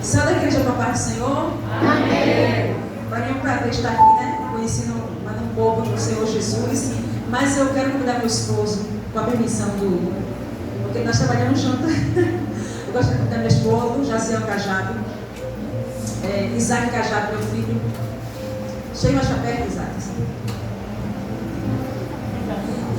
Só da igreja para a paz do Senhor? Amém. Para mim é um prazer estar aqui, né? Conhecendo um pouco do Senhor Jesus. Mas eu quero convidar meu esposo, com a permissão do... Porque nós trabalhamos juntos. Eu gosto de convidar meu esposo, Jaziel Cajado. Isaac Cajado, meu filho. Chega mais para perto, Isaac.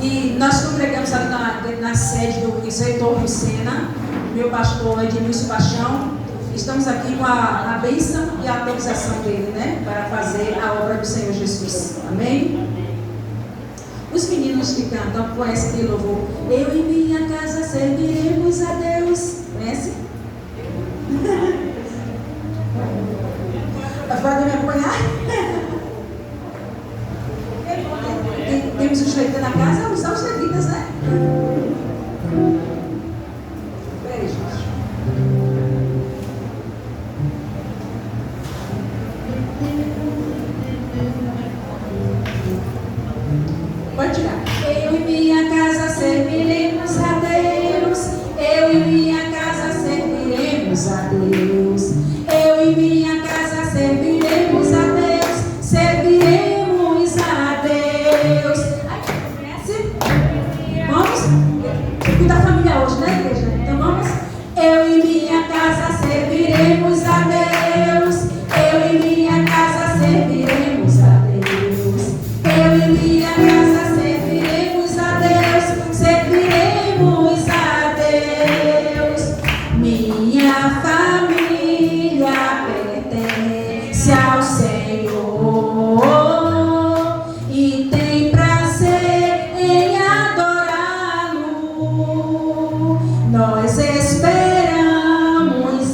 E nós congregamos ali na sede do reitor Lucena, meu pastor Edmilson Paixão. Estamos aqui com a bênção e a autorização dele, né? Para fazer a obra do Senhor Jesus. Amém? Os meninos que cantam, conhecem aquele louvor? Eu e minha casa serviremos a Deus. Conhece? Pode me apoiar? Temos os levitas na casa, usar os levitas, né? Peraí, gente. Pode tirar. Eu e minha casa serviremos a Deus. Eu e minha casa serviremos a Deus. Eu e minha casa serviremos a Deus. Serviremos a Deus. Conhece? Vamos? Cuidar da família hoje, né, igreja? Então vamos. Eu e minha casa serviremos a Deus. Eu e minha casa serviremos a Deus. Eu e minha casa serviremos a Deus. Serviremos a Deus. Minha família pertence ao Senhor e tem prazer em adorá-lo. Nós esperamos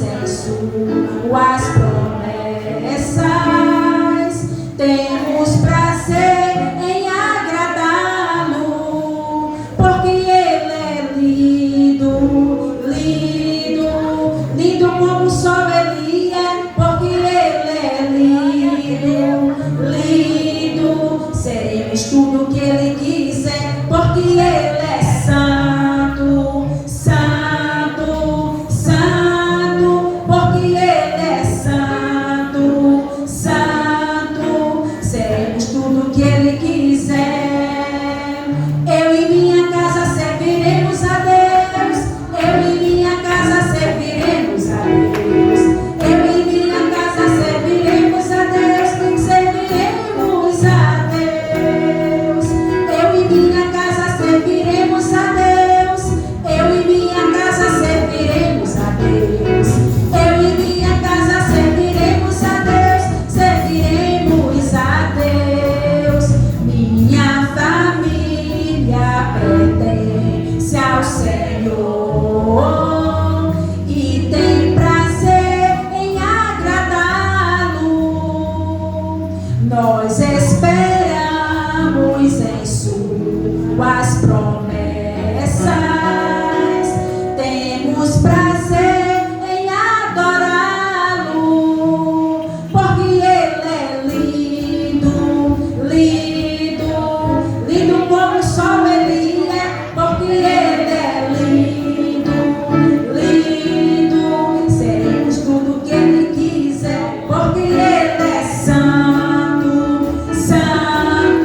em suas promessas, temos prazer em agradá-lo, porque ele é lindo, lindo, lindo como o sol ele é, porque ele é lindo, lindo, seremos tudo que ele quiser, porque ele é santo, santo, santo, porque ele é santo, santo, seremos tudo que ele quiser. Eu e minha casa serviremos a Deus. Eu e minha casa serviremos a Deus. Eu e minha casa serviremos a Deus. Serviremos a Deus. Eu e minha casa serviremos a Deus. Eu e minha casa serviremos a Deus. Eu e minha casa serviremos a Deus. Serviremos a Deus. Minha família pertence ao Senhor e tem prazer em agradá-lo. Nós esperamos em suas promessas, temos prazer em adorá-lo, porque ele é lindo, lindo, lindo como o sol ele é, porque ele é lindo, lindo, seremos tudo que ele quiser, porque ele é santo, santo,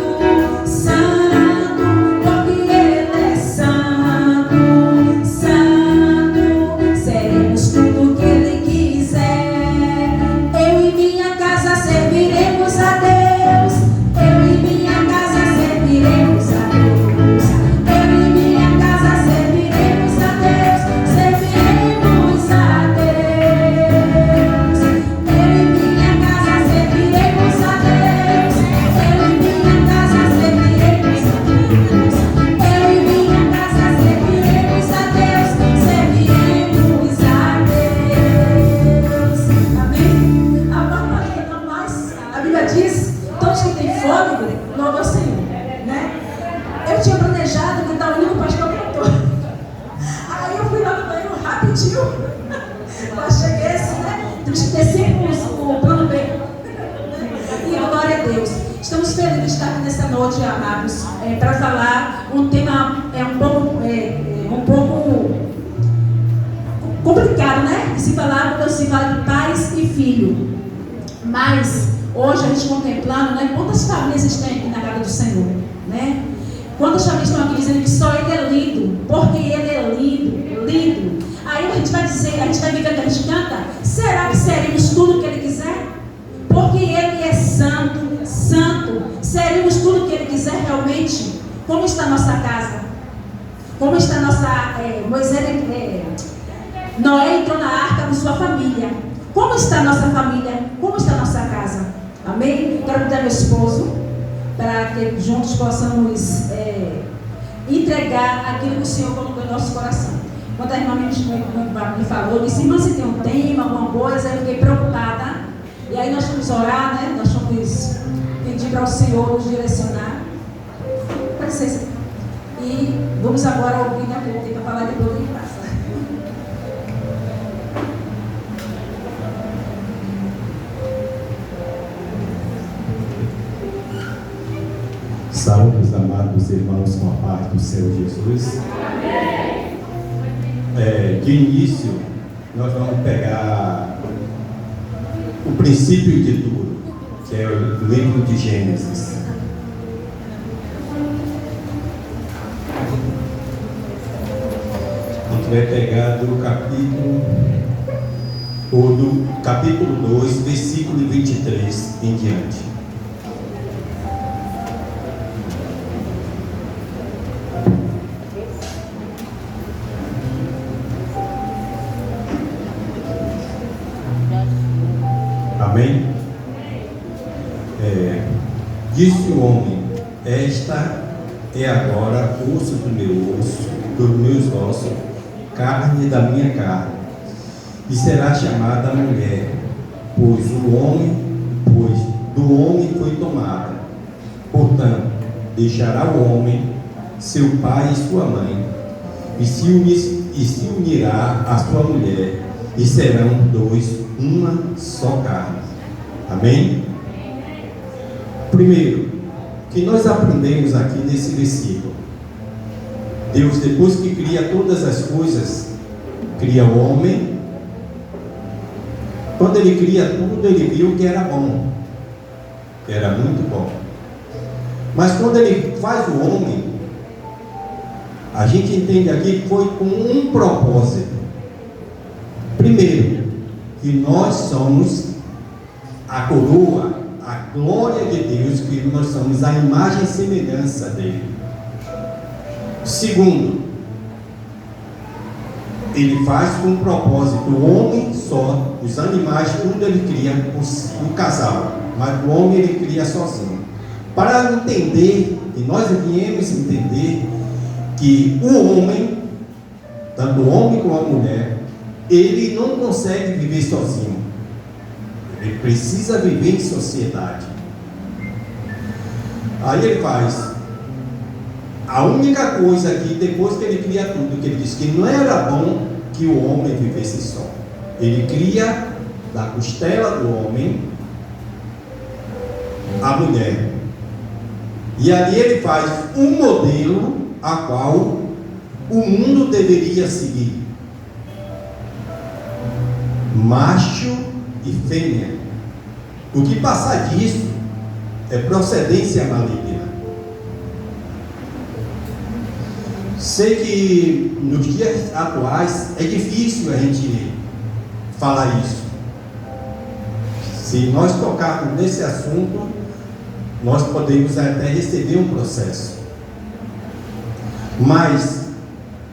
santo, porque ele é santo, santo, seremos tudo que ele quiser. Eu e minha casa serviremos a Deus. Eu e minha casa serviremos a Deus. Eu e minha casa serviremos a Deus. Serviremos a Deus. Eu e minha casa serviremos a Deus. Eu e minha casa serviremos a Deus. Eu e minha casa serviremos a Deus. Serviremos a Deus. Amém? A Bíblia diz: todos que têm fome, louvam ao Senhor, né? Eu tinha planejado cantar o hino do pastor cantor. Aí eu fui lá no banheiro rapidinho. Eu cheguei assim, né? Temos que ter sempre o plano B. E glória a Deus. Estamos felizes de estar aqui nessa noite, amados, para falar um tema um pouco complicado. ligado, né? Que se falava, quando se fala de pais e filho. Mas hoje a gente contemplando, né? Quantas famílias tem aqui na casa do Senhor, né? Quantas famílias estão aqui dizendo que só Ele é lindo, porque Ele é lindo, lindo. Aí a gente vai dizer, a gente vai viver que a gente canta, será que seremos tudo que Ele quiser? Porque Ele é santo, santo. Seremos tudo que Ele quiser realmente? Como está a nossa casa? Como está a nossa... Noé entrou na arca com sua família. Como está a nossa família? Como está a nossa casa? Amém? Quero convidar meu esposo para que juntos possamos entregar aquilo que o Senhor colocou em nosso coração. Quando a irmã me falou, disse: irmã, você tem um tema, alguma coisa? Eu fiquei preocupada. E aí nós fomos orar, né? Nós fomos pedir para o Senhor nos direcionar. Com licença. E vamos agora ouvir, né? Porque eu tenho para falar depois em casa. Saúde, meus amados irmãos, com a paz do Senhor Jesus. De início, nós vamos pegar o princípio de tudo, que é o livro de Gênesis. A gente vai pegar do capítulo 2, versículo 23 em diante. Amém? Disse o homem: esta é agora osso do meu osso, dos meus ossos, carne da minha carne, e será chamada mulher, pois do homem foi tomada. Portanto, deixará o homem seu pai e sua mãe, e se unirá à sua mulher, e serão dois uma só carne. Amém? Primeiro, que nós aprendemos aqui nesse versículo: Deus, depois que cria todas as coisas, cria o homem. Quando Ele cria tudo, Ele viu que era bom, que era muito bom. Mas quando Ele faz o homem, a gente entende aqui que foi com um propósito. Primeiro, que nós somos a coroa, a glória de Deus, que nós somos a imagem e semelhança dele. Segundo, Ele faz com um propósito, o homem só, os animais, tudo Ele cria o casal, mas o homem Ele cria sozinho. Para entender, e nós viemos entender, que o homem, tanto o homem como a mulher, ele não consegue viver sozinho. Ele precisa viver em sociedade. Aí ele faz a única coisa aqui, depois que ele cria tudo, que ele diz que não era bom que o homem vivesse só. Ele cria da costela do homem a mulher. E ali ele faz um modelo a qual o mundo deveria seguir: macho e fêmea. O que passar disso é procedência maligna. Sei que nos dias atuais é difícil a gente falar isso. Se nós tocarmos nesse assunto, nós podemos até receber um processo. Mas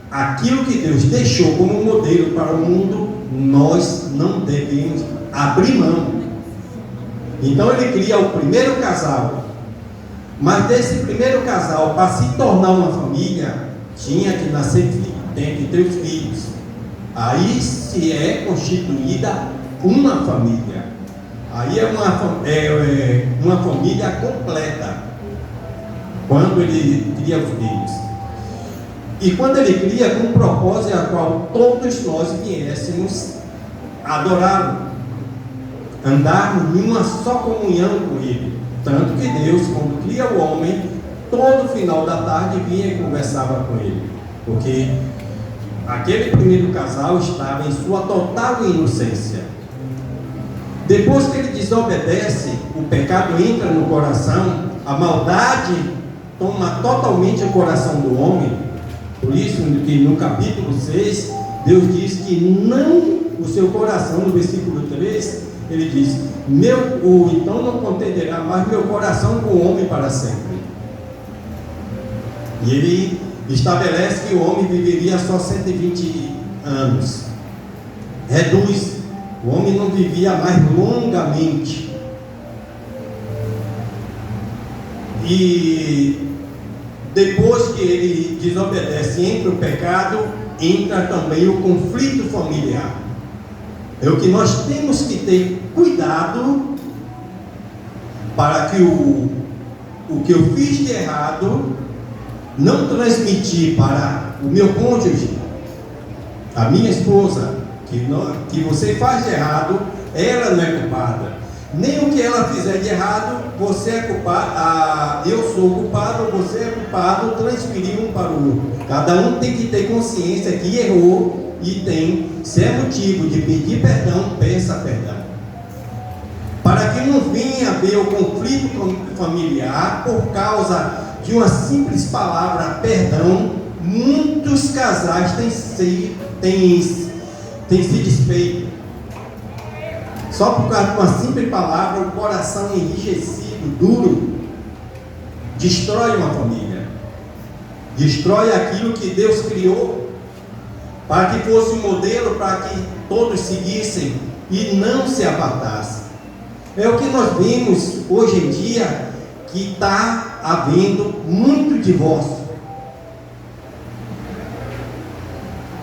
aquilo que Deus deixou como modelo para o mundo, nós não devemos abrir mão. Então Ele cria o primeiro casal, mas desse primeiro casal, para se tornar uma família, tinha que nascer filho, tem que ter os filhos. Aí se é constituída uma família. Aí é uma família completa, quando Ele cria os filhos. E quando Ele cria com um propósito a qual todos nós viéssemos adorá-lo, andarmos em uma só comunhão com Ele. Tanto que Deus, quando cria o homem, todo final da tarde vinha e conversava com ele, porque aquele primeiro casal estava em sua total inocência. Depois que ele desobedece, o pecado entra no coração, a maldade toma totalmente o coração do homem. Por isso que no capítulo 6, Deus diz que não o seu coração, no versículo 3, ele diz: então não contenderá mais meu coração com o homem para sempre. E ele estabelece que o homem viveria só 120 anos. Reduz, o homem não vivia mais longamente. E depois que ele desobedece, entra o pecado, entra também o conflito familiar. É o que nós temos que ter cuidado para que o que eu fiz de errado não transmitir para o meu cônjuge, a minha esposa, que você faz de errado, ela não é culpada. Nem o que ela fizer de errado, você é culpado, eu sou culpado, você é culpado, transferir um para o outro. Cada um tem que ter consciência que errou e se é motivo de pedir perdão, peça perdão. Para que não venha haver o conflito familiar por causa de uma simples palavra, perdão. Muitos casais têm se desfeito. Só por causa de uma simples palavra, o coração enrijecido, duro, destrói uma família. Destrói aquilo que Deus criou para que fosse um modelo para que todos seguissem e não se apartassem. É o que nós vemos hoje em dia, que está havendo muito divórcio.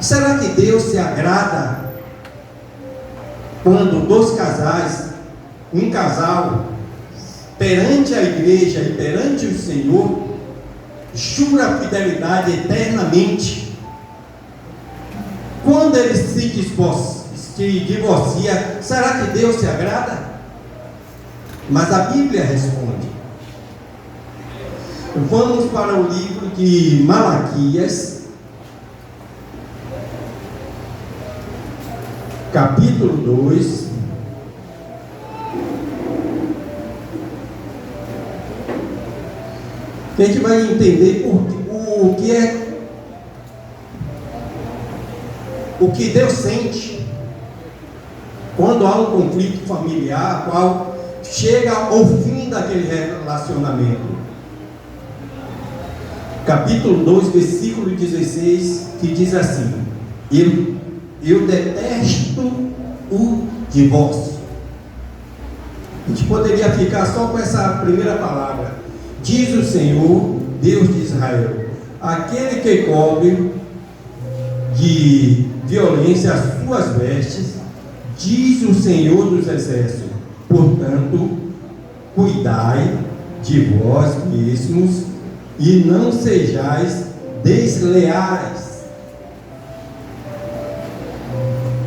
Será que Deus se agrada quando dois casais, um casal, perante a igreja e perante o Senhor, jura fidelidade eternamente? Quando ele se divorcia, será que Deus se agrada? Mas a Bíblia responde. Vamos para o livro de Malaquias, capítulo 2. A gente vai entender o que Deus sente quando há um conflito familiar, qual chega ao fim daquele relacionamento. Capítulo 2, versículo 16, que diz assim: eu detesto o divórcio. A gente poderia ficar só com essa primeira palavra. Diz o Senhor, Deus de Israel: aquele que cobre de violência as suas vestes, diz o Senhor dos exércitos, portanto, cuidai de vós mesmos e não sejais desleais.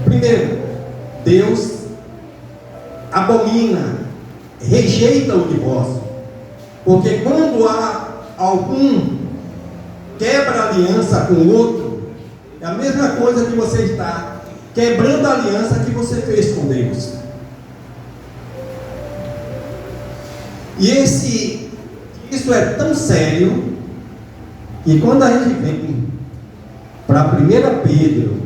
Primeiro, Deus abomina, rejeita o divórcio, porque quando há algum quebra aliança com o outro, é a mesma coisa que você está quebrando a aliança que você fez com Deus. E isso é tão sério que quando a gente vem para 1 Pedro,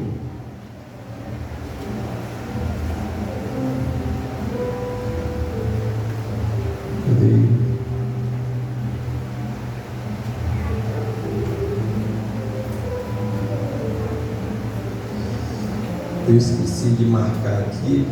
eu esqueci de marcar aqui.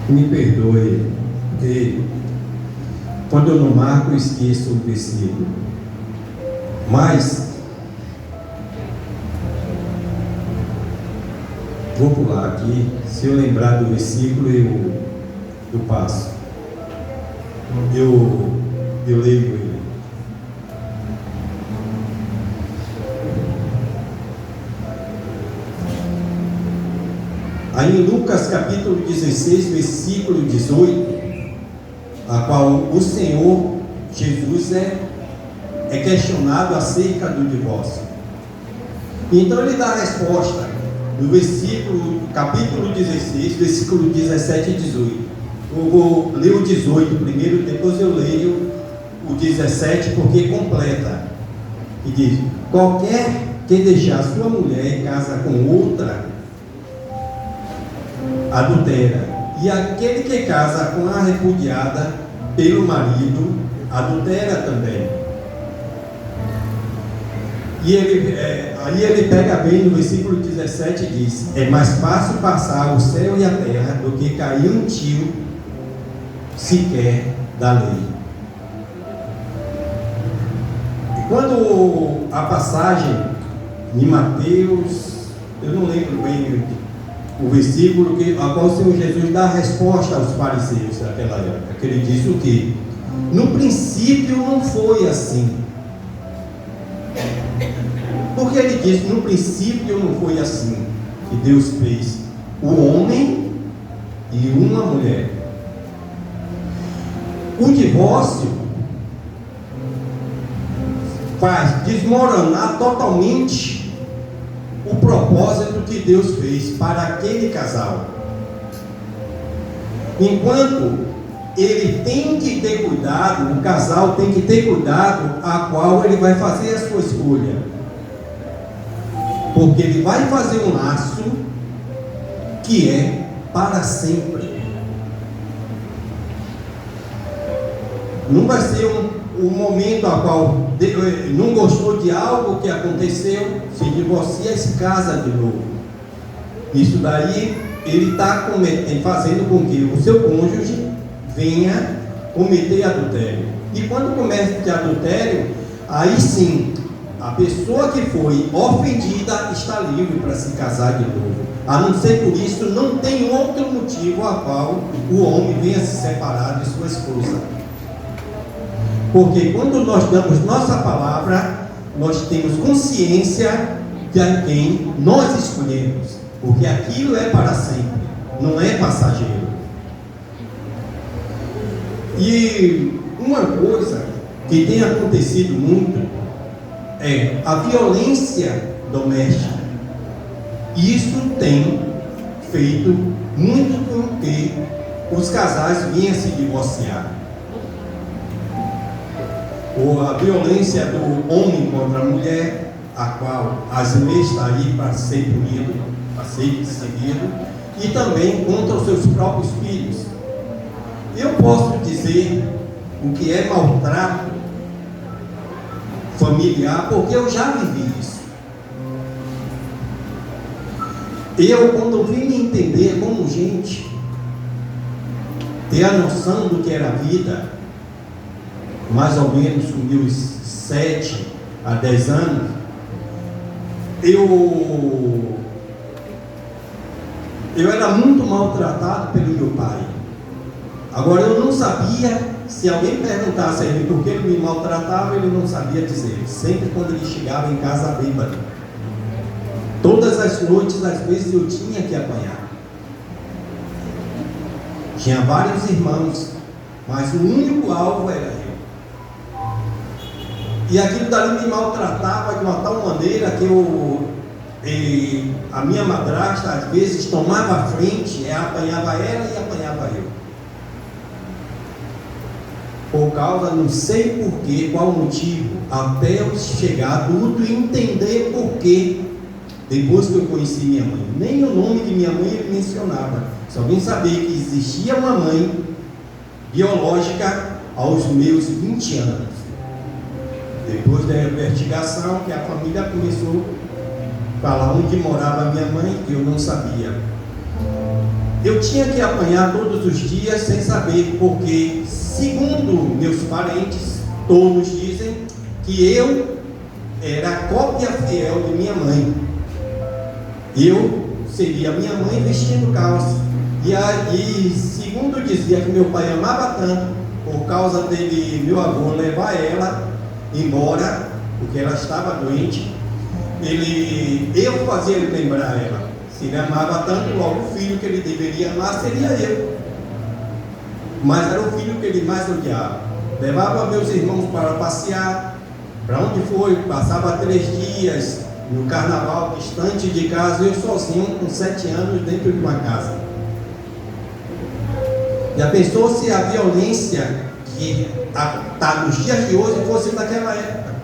Me perdoe, porque quando eu não marco, eu esqueço o versículo. Mas vou pular aqui. Se eu lembrar do versículo, eu passo. Eu leio ele. Aí em Lucas capítulo 16, versículo 18, a qual o Senhor Jesus é questionado acerca do divórcio. Então ele dá a resposta no capítulo 16, versículo 17 e 18. Eu vou ler o 18 primeiro, depois eu leio o 17, porque completa. E diz: qualquer que deixar sua mulher em casa com outra, adultera, e aquele que casa com a repudiada pelo marido, adultera também. E aí ele pega bem no versículo 17 e diz: é mais fácil passar o céu e a terra do que cair um tio sequer da lei. E quando a passagem em Mateus, eu não lembro bem o versículo a qual o Senhor Jesus dá a resposta aos fariseus daquela época, que ele diz o quê? No princípio não foi assim. Porque ele diz: no princípio não foi assim que Deus fez o homem e uma mulher. O divórcio faz desmoronar totalmente o propósito que Deus fez para aquele casal. Enquanto ele tem que ter cuidado, o casal tem que ter cuidado a qual ele vai fazer a sua escolha, porque ele vai fazer um laço que é para sempre. Não vai ser um momento a qual não gostou de algo que aconteceu, se divorcia e se casa de novo. Isso daí ele está fazendo com que o seu cônjuge venha cometer adultério. E quando comete adultério, aí sim a pessoa que foi ofendida está livre para se casar de novo. A não ser por isso, não tem outro motivo a qual o homem venha se separar de sua esposa. Porque quando nós damos nossa palavra, nós temos consciência de quem nós escolhemos, porque aquilo é para sempre, não é passageiro. E uma coisa que tem acontecido muito é a violência doméstica. Isso tem feito muito com que os casais venham se divorciar. Ou a violência do homem contra a mulher, a qual as leis estão aí para ser punido, para ser perseguido, e também contra os seus próprios filhos. Eu posso dizer o que é maltrato familiar, porque eu já vivi isso. Eu, quando vim me entender como gente, ter a noção do que era a vida, mais ou menos com meus 7 a 10 anos, eu era muito maltratado pelo meu pai. Agora, eu não sabia, se alguém perguntasse a ele por que ele me maltratava, ele não sabia dizer. Sempre quando ele chegava em casa bêbado. Todas as noites, às vezes, eu tinha que apanhar. Tinha vários irmãos, mas o único alvo era eu. E aquilo dali me maltratava de uma tal maneira que a minha madrasta, às vezes, tomava a frente, apanhava ela e apanhava eu. Por causa, não sei porquê, qual o motivo, até eu chegar adulto e entender porquê. Depois que eu conheci minha mãe, nem o nome de minha mãe ele mencionava. Só vim saber que existia uma mãe biológica aos meus 20 anos. Depois da investigação, que a família começou a falar onde morava minha mãe, que eu não sabia. Eu tinha que apanhar todos os dias sem saber, porque, segundo meus parentes, todos dizem que eu era a cópia fiel de minha mãe. Eu seria minha mãe vestindo calça. E segundo dizia que meu pai amava tanto, por causa dele, meu avô levar ela embora, porque ela estava doente, eu fazia ele lembrar ela. Se ele amava tanto, logo o filho que ele deveria amar seria eu. Mas era o filho que ele mais odiava. Levava meus irmãos para passear. Para onde foi? Passava 3 dias no carnaval, distante de casa, eu sozinho com 7 anos dentro de uma casa. Já pensou se a violência que está nos dias de hoje fosse naquela época?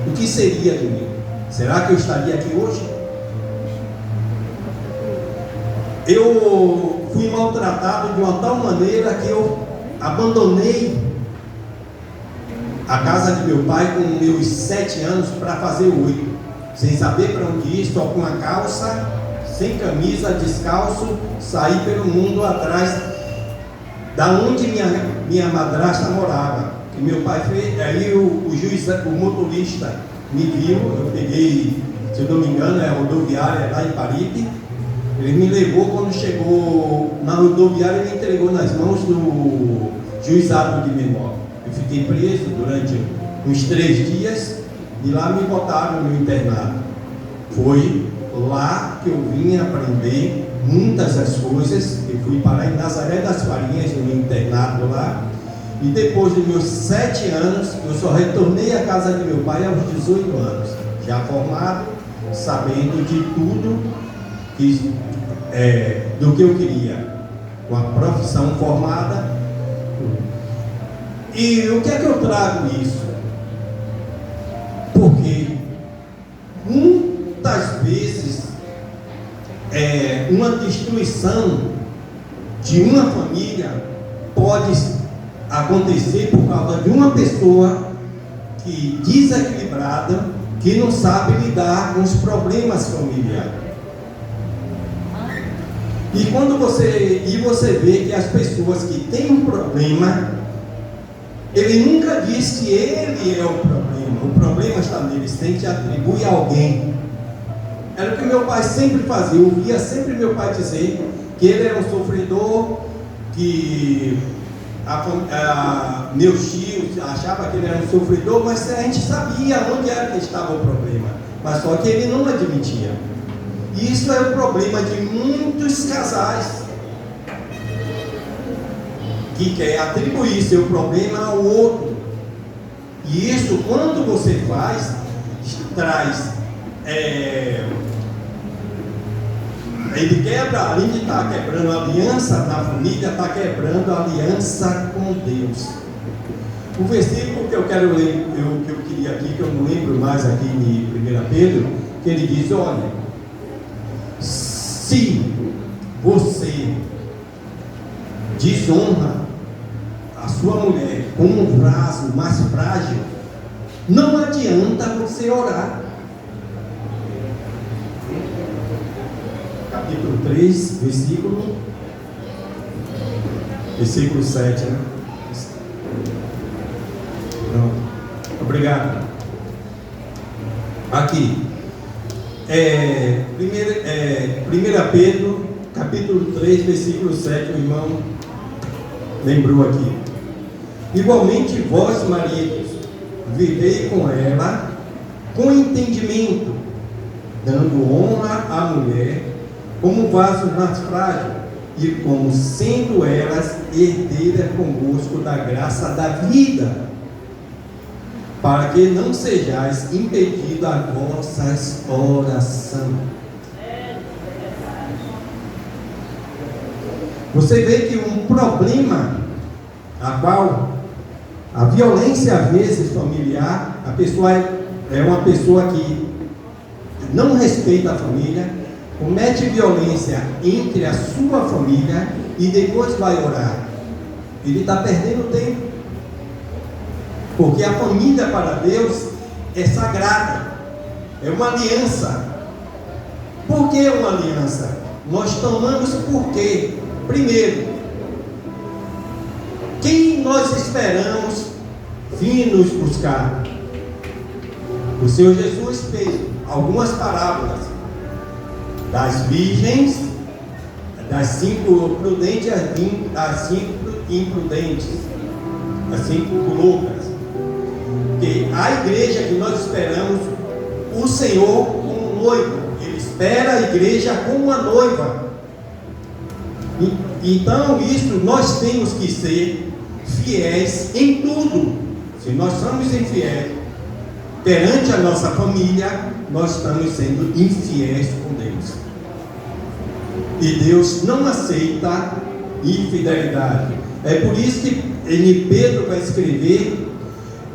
O que seria de mim? Será que eu estaria aqui hoje? Eu fui maltratado de uma tal maneira que eu abandonei a casa de meu pai com meus 7 anos para fazer 8, sem saber para onde ir, só com uma calça, sem camisa, descalço, saí pelo mundo atrás da onde minha madrasta morava. Que meu pai fez, aí o juiz, o motorista me viu, eu peguei, se eu não me engano, é a rodoviária lá em Paripe. Ele me levou, quando chegou na rodoviária, ele me entregou nas mãos do juizado de menor. Eu fiquei preso durante uns 3 dias e lá me botaram no internado. Foi lá que eu vim aprender muitas das coisas. Eu fui parar em Nazaré das Farinhas, no internado lá. E depois de meus 7 anos, eu só retornei à casa de meu pai aos 18 anos. Já formado, sabendo de tudo do que eu queria. Com a profissão formada. E o que é que eu trago isso? Porque muitas vezes uma destruição de uma família pode acontecer por causa de uma pessoa que desequilibrada, que não sabe lidar com os problemas familiares. E quando você vê que as pessoas que têm um problema, ele nunca diz que ele é o problema está nele, sempre atribui a alguém. Era o que meu pai sempre fazia, eu ouvia sempre meu pai dizer que ele era um sofredor, que meus tios achavam que ele era um sofredor, mas a gente sabia onde era que estava o problema, mas só que ele não admitia. E isso é o problema de muitos casais, que quer atribuir seu problema ao outro. E isso, quando você faz, traz, ele quebra, além de estar quebrando a aliança na família, está quebrando a aliança com Deus. O versículo que eu quero ler, que eu queria aqui, que eu não lembro mais aqui em 1 Pedro, que ele diz: olha, se você desonra a sua mulher com um vaso mais frágil, não adianta você orar. Capítulo 3, versículo 7, né? Pronto. Obrigado. Aqui. 1 Pedro, capítulo 3, versículo 7, o irmão lembrou aqui. Igualmente vós, maridos, vivei com ela com entendimento, dando honra à mulher como vaso mais frágil, e como sendo elas herdeiras convosco da graça da vida, para que não sejais impedidos a vossas orações. Você vê que um problema, a qual a violência às vezes familiar, a pessoa é uma pessoa que não respeita a família, comete violência entre a sua família e depois vai orar. Ele está perdendo tempo. Porque a família para Deus é sagrada, é uma aliança. Por que uma aliança? Nós tomamos por quê? Primeiro, quem nós esperamos vir nos buscar? O Senhor Jesus fez algumas parábolas das virgens, das 5 prudentes, das 5 imprudentes, das 5 loucas. Que a igreja que nós esperamos, o Senhor como noivo, ele espera a igreja como uma noiva. Então, isso nós temos que ser fiéis em tudo. Se nós somos infiéis perante a nossa família, nós estamos sendo infiéis com Deus. E Deus não aceita infidelidade. É por isso que Pedro vai escrever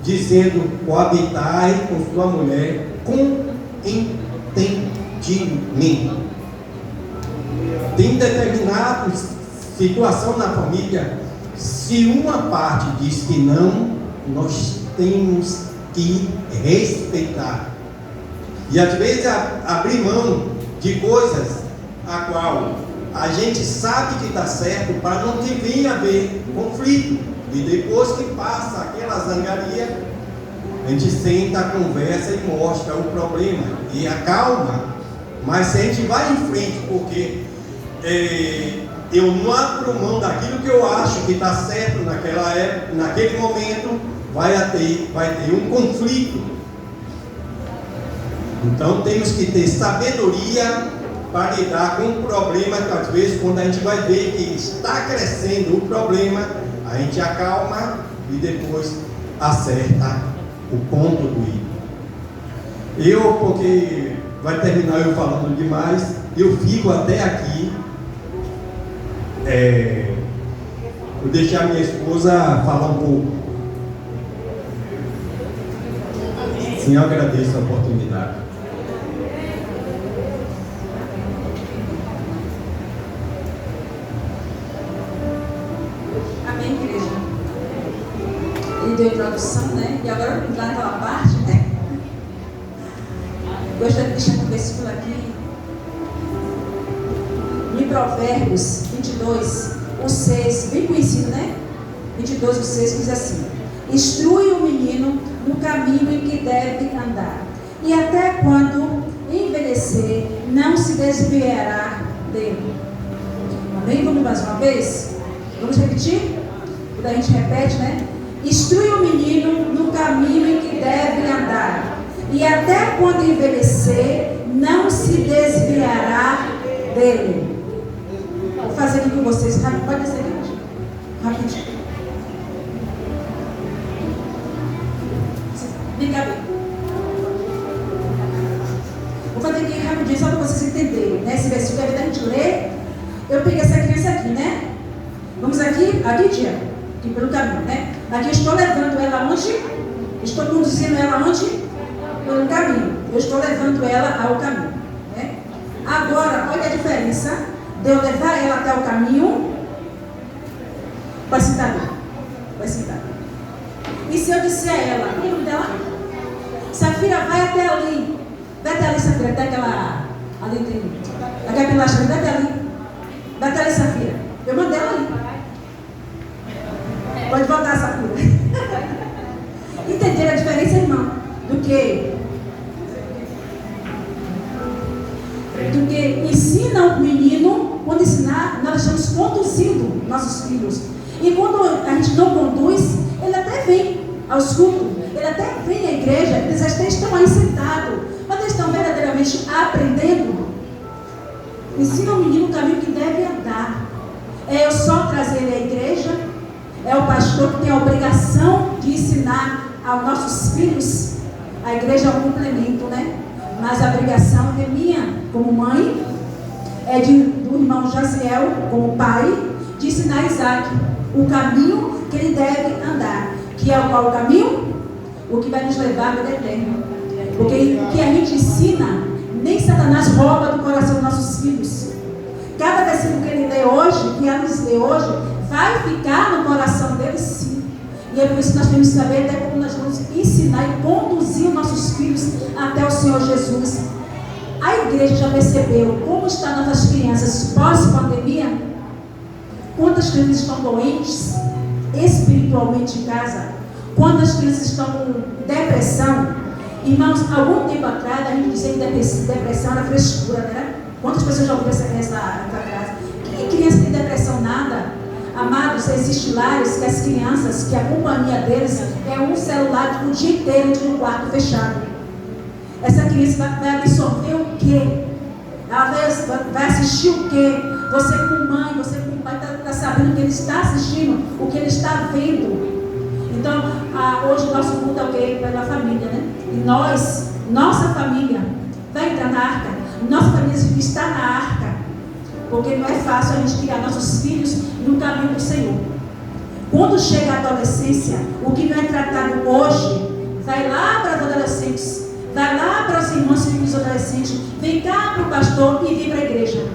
dizendo: coabitai com sua mulher com entendimento. Tem determinada situação na família, se uma parte diz que não, nós temos que respeitar. E às vezes abrir mão de coisas a qual a gente sabe que está certo, para não que venha haver conflito. E depois que passa aquela zangaria, a gente senta, conversa e mostra o problema e acalma. Mas se a gente vai em frente, porque eu não abro mão daquilo que eu acho que está certo naquela época, naquele momento, vai ter um conflito. Então temos que ter sabedoria para lidar com o problema, que às vezes quando a gente vai ver que está crescendo o problema, a gente acalma e depois acerta o ponto do i. Porque vai terminar eu falando demais, eu fico até aqui. Vou deixar minha esposa falar um pouco. Sim, eu agradeço a oportunidade. Amém, igreja? Ele deu a introdução, né? E agora vamos entrar naquela parte, né? Gostaria de deixar um versículo aqui. Em Provérbios 22, o 6, bem conhecido, né? 22, o 6 diz assim: instrui o menino no caminho em que deve andar, e até quando envelhecer, não se desviará dele. Amém? Vamos mais uma vez? Vamos repetir? Quando a gente repete, né? Instrui o menino no caminho em que deve andar, e até quando envelhecer, não se desviará dele. Vou fazer aqui com vocês. Pode ser aqui. Rapidinho. Vem cá, vou fazer aqui rapidinho, só para vocês entenderem, né? Esse versículo que a gente lê. Eu peguei essa criança aqui, né? Vamos aqui, tia? Aqui pelo caminho, né? Aqui eu estou levando ela onde? Estou conduzindo ela onde? Pelo caminho. Eu estou levando ela ao caminho, né? Agora, olha a diferença de eu levar ela até o caminho. Vai sentar ali. Vai sentar. E se eu disser a ela, qual é o nome dela? Safira, vai até ali. Vai até ali, Safira, até aquela. Ali tem. Aquela chave, vai até ali. Vai até ali, Safira. Eu mandei ela ali. Pode voltar, Safira. Entenderam a diferença, irmão? Do que ensina o menino, quando ensinar, nós estamos conduzindo nossos filhos. E quando a gente não conduz, ele até vem aos cultos, ele até vem à igreja, eles até estão aí sentados, mas eles estão verdadeiramente aprendendo. Ensina o menino o caminho que deve andar. É eu só trazer ele à igreja? É o pastor que tem a obrigação de ensinar aos nossos filhos? A igreja é um complemento, né? Mas a obrigação é minha, como mãe, é do irmão Jaziel, como pai, de ensinar Isaac o caminho que ele deve andar. Que é qual o caminho? O que vai nos levar à vida eterna. Porque o que a gente ensina, nem Satanás rouba do coração dos nossos filhos. Cada versículo que ele lê hoje, que ela lê hoje, vai ficar no coração deles, sim. E é por isso que nós temos que saber até como nós vamos ensinar e conduzir os nossos filhos até o Senhor Jesus. A igreja já percebeu como estão nossas crianças pós-pandemia? Quantas crianças estão doentes espiritualmente em casa? Quantas crianças estão com depressão? Irmãos, algum tempo atrás a gente dizia que depressão era frescura, né? Quantas pessoas já ouviram essa frase? Que criança tem depressão? Nada. Amados, existem lares que as crianças, que a companhia deles é um celular o dia inteiro de um quarto fechado. Essa criança vai absorver o quê? Ela vai assistir o quê? Você como mãe, você como pai, está sabendo o que ele está assistindo, o que ele está vendo. Então, hoje o nosso mundo é o quê? Pela família, né? E nossa família, vai entrar na arca. Nossa família está na arca. Porque não é fácil a gente criar nossos filhos no caminho do Senhor. Quando chega a adolescência, o que não é tratado hoje, vai lá para os adolescentes, vai lá para os irmãos e filhos adolescentes, vem cá para o pastor e vem para a igreja.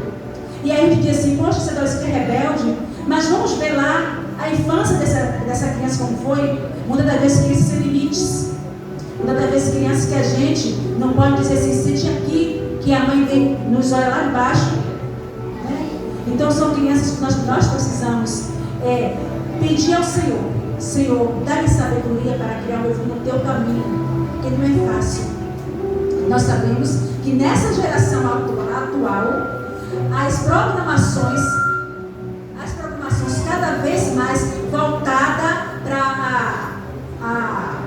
E aí a gente diz assim, poxa, esse adolescente é rebelde, mas vamos ver lá a infância dessa criança como foi. Muitas das vezes crianças sem limites. Muitas das vezes crianças que a gente não pode dizer assim, sente aqui, que a mãe vem, nos olha lá embaixo. Né? Então são crianças que nós precisamos pedir ao Senhor, Senhor, dá-me sabedoria para criar meu filho no teu caminho, porque não é fácil. Nós sabemos que nessa geração atual, as programações cada vez mais voltadas para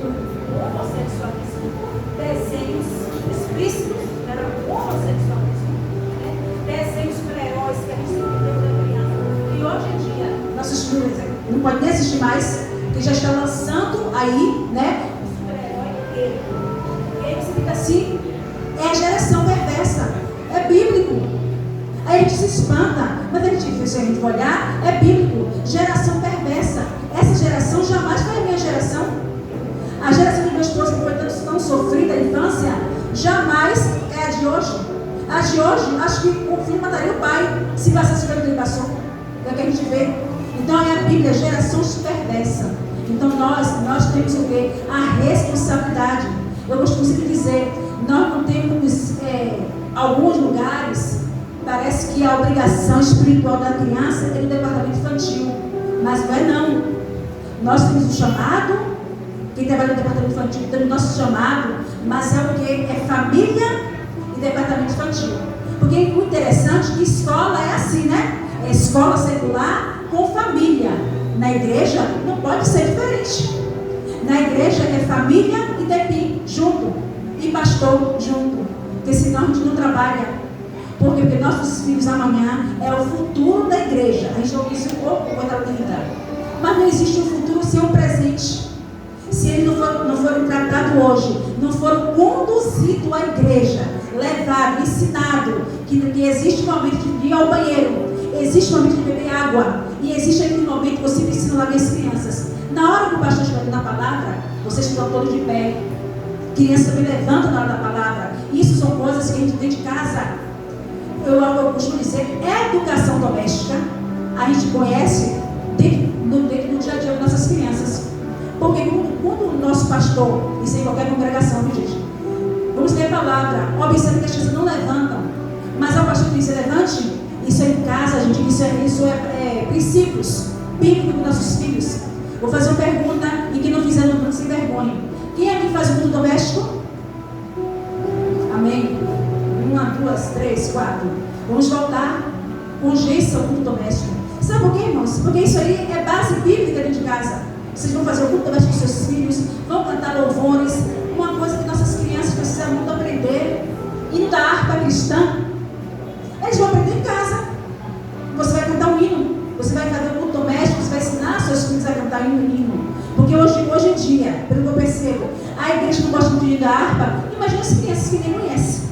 o homossexualismo, desenhos explícitos para o homossexualismo, desenhos super-heróis que a gente sempre teve da criança. E hoje em dia, nossos filhos não podem nem assistir mais, que já estão lançando aí, né? O super-herói dele. Ele significa assim, é a geração perversa, é bíblico. Aí a gente se espanta, mas se a gente for olhar, é bíblico. Geração perversa. Essa geração jamais foi a minha geração. A geração do meu esposo, que foi tão sofrida a infância, jamais é a de hoje. A de hoje, acho que o filho mataria o pai se passasse pelo que ele passou. É o que a gente vê. Então é a Bíblia, geração perversa. Então nós temos o quê? A responsabilidade. Eu costumo sempre dizer, nós não temos alguns lugares. Parece que a obrigação espiritual da criança é no departamento infantil. Mas não é não. Nós temos um chamado, quem trabalha no departamento infantil tem o nosso chamado, mas é o que? É família e departamento infantil. Porque é muito interessante que escola é assim, né? É escola secular com família. Na igreja não pode ser diferente. Na igreja é família e DEPI junto. E pastor junto. Porque senão a gente não trabalha. Porque nossos filhos amanhã é o futuro da igreja. A gente ouviu isso um pouco com outra linda. Mas não existe um futuro sem um presente. Se eles não forem tratados hoje, não foram conduzidos à igreja, levados, ensinados, que existe um momento de ir ao banheiro, existe um momento de beber água, e existe aquele momento que você ensina lá minhas crianças. Na hora que o pastor estiver na palavra, vocês estão todos de pé. Crianças também levantam na hora da palavra. Isso são coisas que a gente tem de casa. Eu costumo dizer, educação doméstica, a gente conhece no dia a dia das nossas crianças. Porque quando o nosso pastor, isso em qualquer congregação, viu, gente? Vamos ler a palavra, observe que as crianças não levantam. Mas ao pastor diz, levante, isso é em casa, gente, isso é princípios bíblicos dos nossos filhos. Vou fazer uma pergunta e quem não fizer não se envergonhe. Quem aqui faz o culto doméstico? Amém? 1, 2, 3, 4. Vamos voltar com urgência ao culto doméstico. Sabe por quê, irmãos? Porque isso aí é base bíblica dentro de casa. Vocês vão fazer o culto doméstico com seus filhos, vão cantar louvores. Uma coisa que nossas crianças precisam muito aprender. Hino da harpa cristã. Eles vão aprender em casa. Você vai cantar um hino. Você vai fazer o culto doméstico. Você vai ensinar seus filhos a cantar um hino. Porque hoje em dia, pelo que eu percebo, a igreja não gosta muito de hino da harpa. Imagina as crianças que nem conhecem.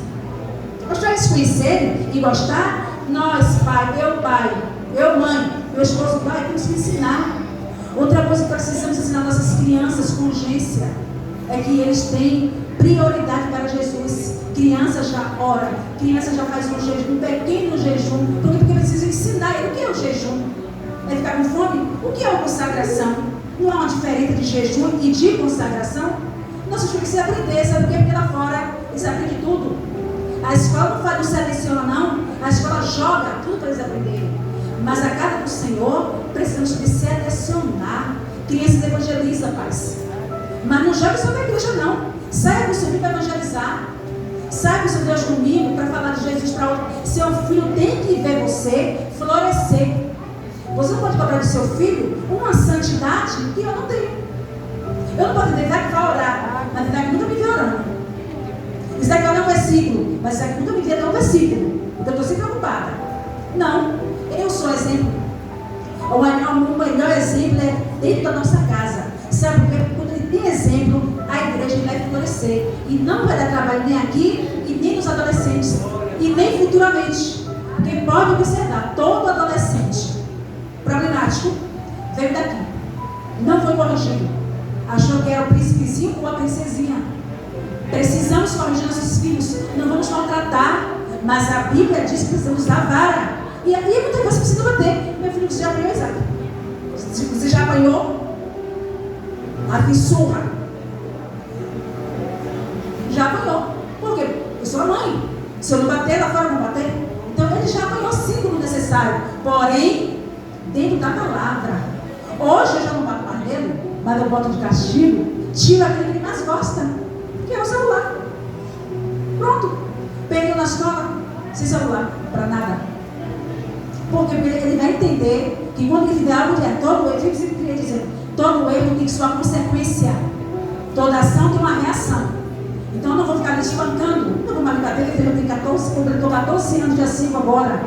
Para eles conhecerem e gostar, nós, pai, eu, mãe, meu esposo, pai, temos que ensinar. Outra coisa que precisamos ensinar nossas crianças com urgência é que eles têm prioridade para Jesus. Criança já ora, criança já faz um pequeno jejum, porque precisa ensinar ele o que é o jejum. É ficar com fome? O que é a consagração? Não há uma diferença de jejum e de consagração? Nossos filhos precisam aprender, sabe o que? Porque lá fora eles aprendem tudo. A escola não seleciona, não. A escola joga tudo para eles aprenderem. Mas a casa do Senhor, precisamos de selecionar. Crianças evangeliza, pais. Mas não jogue só na igreja, não. Saia do seu filho para evangelizar. Saia do seu Deus domingo para falar de Jesus para outro. Seu filho tem que ver você florescer. Você não pode cobrar do seu filho uma santidade que eu não tenho. Eu não posso dizer que vai orar, mas vai nunca me ver orando. Isso daqui é um versículo. mas isso aqui nunca me vê um versículo, porque eu estou sempre preocupada. Não, eu sou exemplo. O melhor exemplo é dentro da nossa casa. Sabe por quê? Porque quando ele tem exemplo, a igreja vai florescer. E não vai dar trabalho nem aqui, e nem nos adolescentes, e nem futuramente. Porque pode observar, todo adolescente problemático veio daqui. Não foi corrigido. Achou que era o príncipezinho ou a princesinha. Precisamos corrigir nossos filhos. Não vamos maltratar. Mas a Bíblia diz que precisamos da vara. E aí muita coisa precisa bater. Meu filho, você já apanhou, Isaac? Você já apanhou? A fissurra. Já apanhou. Por quê? Eu sou a mãe. Se eu não bater, lá fora não bater. Então ele já apanhou sim quando necessário. Porém, dentro da palavra. Hoje eu já não bato mais nele, mas eu boto de castigo, tiro aquele que ele mais gosta, que é o celular. Pronto. Pego na escola, sem celular, para nada. Porque ele vai entender que quando ele fizer algo de errado, todo erro, eu sempre queria dizer, todo erro tem sua consequência. Toda ação tem uma reação. Então eu não vou ficar me espancando. Não vou mais me bater, ele tem 14, completou 14 anos, dia 5 agora.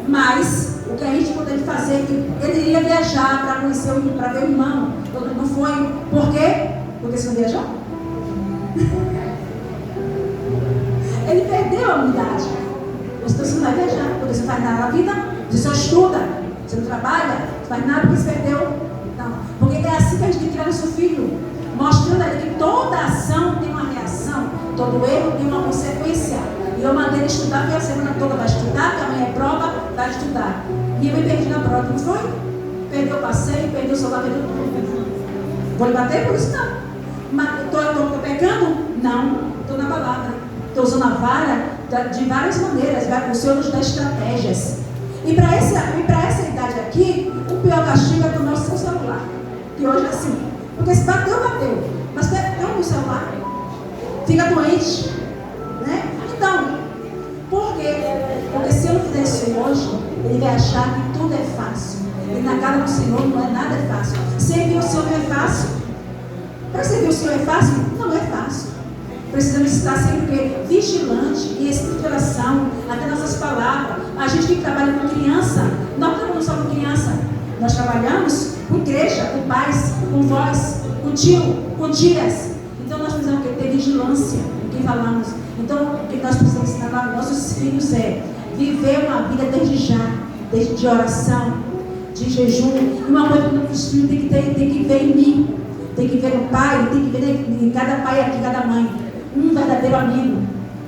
Mas o que a gente poderia fazer é que ele iria viajar para conhecer, para ver o irmão. Não foi. Por quê? Porque você não viajou? Ele perdeu a unidade. Você não vai viajar, porque você não faz nada na vida, você só estuda, você não trabalha, não faz nada porque você perdeu. Não. Porque é assim que a gente tem que criar nosso filho, mostrando a ele que toda ação tem uma reação, todo erro tem uma consequência. E eu mandei ele estudar, porque a semana toda vai estudar, que amanhã é prova, vai estudar. E eu me perdi na prova, não foi? Perdeu o passeio, perdeu o celular, perdeu tudo. Vou lhe bater por isso? Não. Mas estou pecando? Não. Estou na palavra. Estou usando a vara de várias maneiras. O Senhor nos dá estratégias. E para essa idade aqui, o pior castigo é tomar o seu celular. Que hoje é assim. Porque se bateu, bateu. Mas toma o celular. Fica doente. Né? Então, por quê? Porque se eu não fizer isso hoje, ele vai achar que tudo é fácil. E na casa do Senhor não é nada fácil. Servir o Senhor não é fácil. Para servir o Senhor é fácil? Não é fácil. Precisamos estar sempre vigilante e espírito de oração, até nossas palavras. A gente que trabalha com criança, não trabalhamos só com criança. Nós trabalhamos com igreja, com pais, com vós, com tio, com tias. Então nós precisamos ter vigilância no que falamos. Então o que nós precisamos ensinar aos nossos filhos é viver uma vida desde já, desde de oração, de jejum. E uma coisa que nossos filhos tem que ver em mim, tem que ver no pai, tem que ver em cada pai aqui, cada mãe. Um verdadeiro amigo,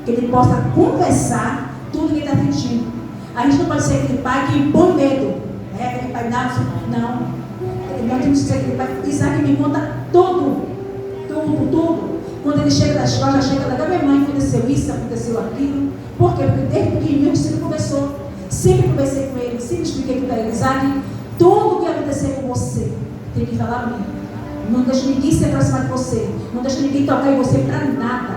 que ele possa conversar tudo que ele está sentindo. A gente não pode ser aquele pai que impõe medo. Aquele pai não. Nós temos que ser aquele pai. Isaac me conta tudo. Quando ele chega da escola, já chega da minha mãe, aconteceu isso, aconteceu aquilo. Por quê? Porque desde pequenininho sempre conversou. Sempre conversei com ele, sempre expliquei para ele, Isaac, tudo que acontecer com você, tem que falar a mim. Não deixa ninguém se aproximar de você. Não deixa ninguém tocar em você para nada.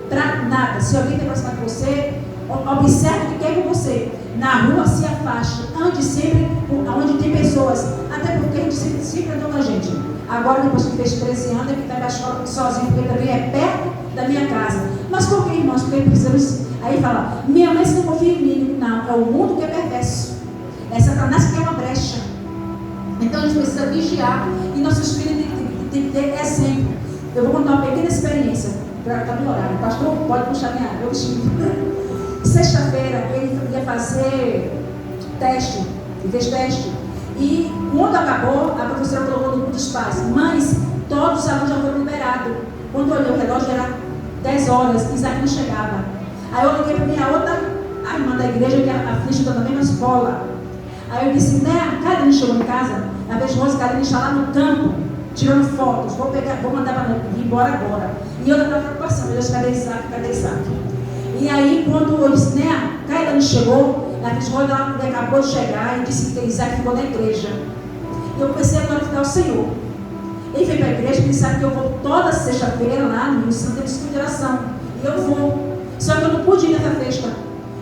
Para nada. Se alguém se aproximar de você, observe o que quer com você. Na rua, se afaste. Ande sempre onde tem pessoas. Até porque a gente sempre andou com a gente. Agora, depois que fez 13 anos, ele vai para a escola sozinho, porque também é perto da minha casa. Mas por que, irmãos? Porque precisamos. Aí fala, minha mãe se não confia em mim. Não, é o mundo que é perverso. É Satanás que quer uma brecha. Então a gente precisa vigiar. E nossos filhos tem que ter exemplo. Eu vou contar uma pequena experiência para estar no horário. O pastor pode puxar minha água. Sexta-feira ele ia fazer teste. Ele fez teste. E quando acabou, a professora colocou no grupo dos pais: mães, todos os alunos já foram liberados. Quando eu olhei o relógio, era 10 horas. Isaac não chegava. Aí eu liguei para minha outra, a irmã da igreja, que era a filha da mesma escola. Aí eu disse, né, a Karine chegou em casa, a vez Rosa e Karine está lá no campo, tirando fotos, vou mandar para ir embora agora. E eu estava preocupação, meu Deus, cadê Isaac? E aí, quando eu disse, né, a Karine chegou, a vez Rosa acabou de chegar e disse que Isaac ficou na igreja. E eu comecei a glorificar o Senhor. Ele veio para a igreja, ele sabe que eu vou toda sexta-feira lá no Rio Santo, temos de oração. E eu vou. Só que eu não pude ir nessa festa.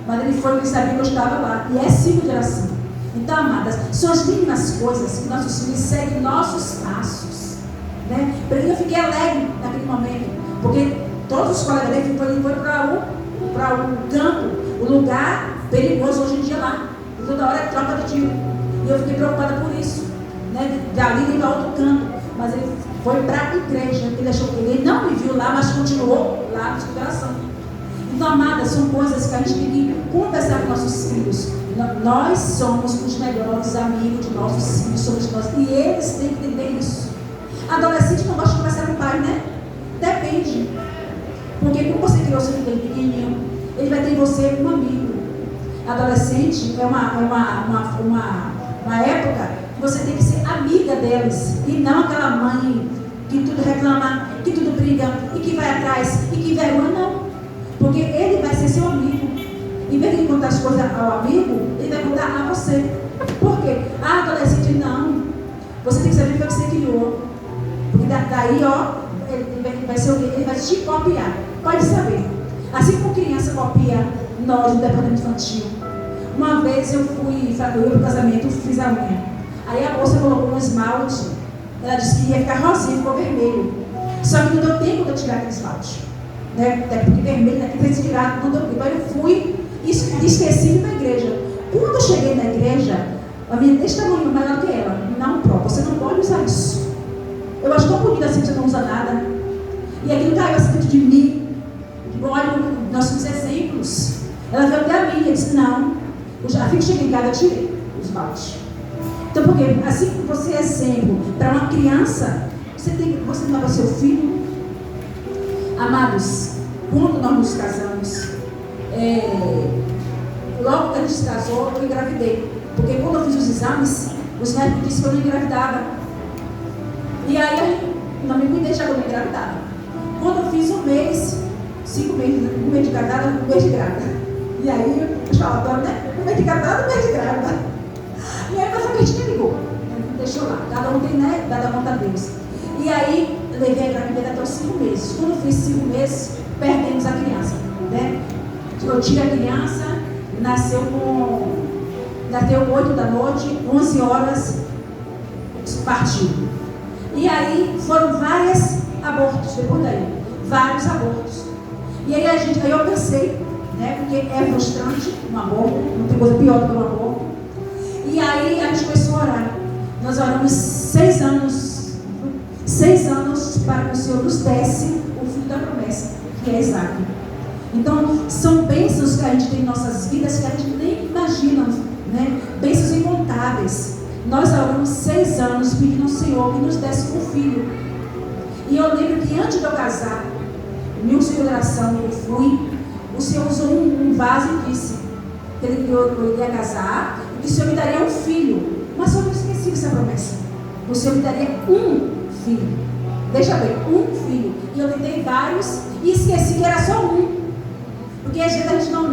Mas ele foi porque sabia que eu estava lá. E é 5 de oração. Então, amadas, são as mínimas coisas que nossos filhos seguem nossos passos. Né? Eu fiquei alegre naquele momento. Porque todos os colegas dele foi para para o campo, o lugar perigoso hoje em dia lá. E toda hora é troca de tiro. E eu fiquei preocupada por isso. Né? Dali ele vai ao outro campo. Mas ele foi para a igreja. Ele não me viu lá, mas continuou lá na exploração. Então, amadas, são coisas que a gente tem que conversar com nossos filhos. Nós somos os melhores amigos de nossos filhos, somos nós. E eles têm que entender isso. Adolescente não gosta de conversar com o pai, né? Depende. Porque como você criou seu filho pequenininho, ele vai ter em você um amigo. Adolescente é uma época que você tem que ser amiga deles. E não aquela mãe que tudo reclama, que tudo briga, e que vai atrás, e que vergonha, não. Porque ele vai ser seu amigo. Em vez de ele contar as coisas ao amigo, ele vai contar a você. Por quê? Ah, adolescente, não. Você tem que saber o que você criou. Porque daí, ó, ele vai ser o quê? Ele vai te copiar. Pode saber. Assim como criança copia nós no departamento infantil. Uma vez eu fui para o casamento, fiz a unha. Aí a moça colocou um esmalte. Ela disse que ia ficar rosinha, ficou vermelho. Só que não deu tempo de eu tirar aquele esmalte. Né? Até porque vermelho daqui tem que tirar, não deu tempo. Aí eu fui e esqueci na igreja. Quando eu cheguei na igreja, a minha desse tamanho, maior que ela. Não, você não pode usar isso. Eu acho tão bonito assim que você não usa nada. E aquilo caiu assim dentro de mim. Olha, nós somos exemplos. Ela veio até a mim e disse, não. Assim que cheguei em casa, eu tirei os esmalte. Então, porque assim que você é exemplo para uma criança, você não é para o seu filho. Amados, quando nós nos casamos, logo que a gente se casou, eu engravidei. Porque quando eu fiz os exames, os médicos disseram que eu não engravidava. E aí, não me cuidei, já que eu não engravidava. Quando eu fiz 5 meses, um mês de casada, um mês de grávida. E aí, eu falava, né? Um mês de casada, um mês de grávida. E aí, mas a gente nem ligou. Deixou lá. Cada um tem, né? Dada conta a Deus. E aí, levei a gravidez até os 5 meses. Quando eu fiz 5 meses, perdemos a criança. Né? Eu tive a criança, nasceu 8 da noite, 11 horas, partiu. E aí, foram vários abortos depois daí. Vários abortos. E aí eu pensei, né, porque é frustrante um aborto, não tem coisa pior do que um aborto. E aí a gente começou a orar. Nós oramos 6 anos para que o Senhor nos desse o filho da promessa, que é Isaac. Então, são bênçãos que a gente tem em nossas vidas que a gente nem imagina, né? Bênçãos incontáveis. Nós oramos 6 anos pedindo ao Senhor que nos desse um filho. E eu lembro que antes de eu casar, em uma oração que eu fui, o Senhor usou um vaso e disse que eu iria casar e que o Senhor me daria um filho. Mas eu não esqueci dessa promessa. O Senhor me daria um filho. Deixa bem, um filho. E eu tentei vários e esqueci que era só um. Porque às vezes a gente não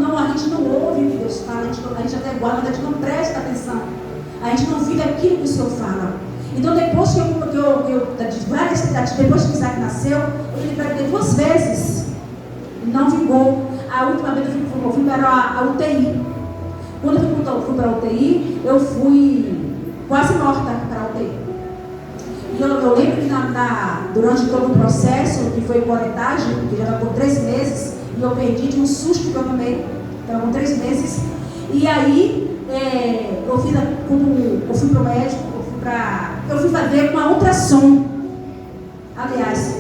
ouve o que Deus fala, a gente até guarda, mas a gente não presta atenção. A gente não vive aquilo que o Senhor fala. Então depois que de várias tentativas, depois que Isaac nasceu, eu engravidei 2 vezes. Não vingou. A última vez eu fui para a UTI. Quando eu fui para a UTI, eu fui quase morta para a UTI. E eu lembro que durante todo o processo, que foi coletagem, que já estava por 3 meses, e eu perdi de um susto que eu tomei. Estava com 3 meses. E aí, eu fui para o médico, eu fui fazer uma ultrassom. Aliás,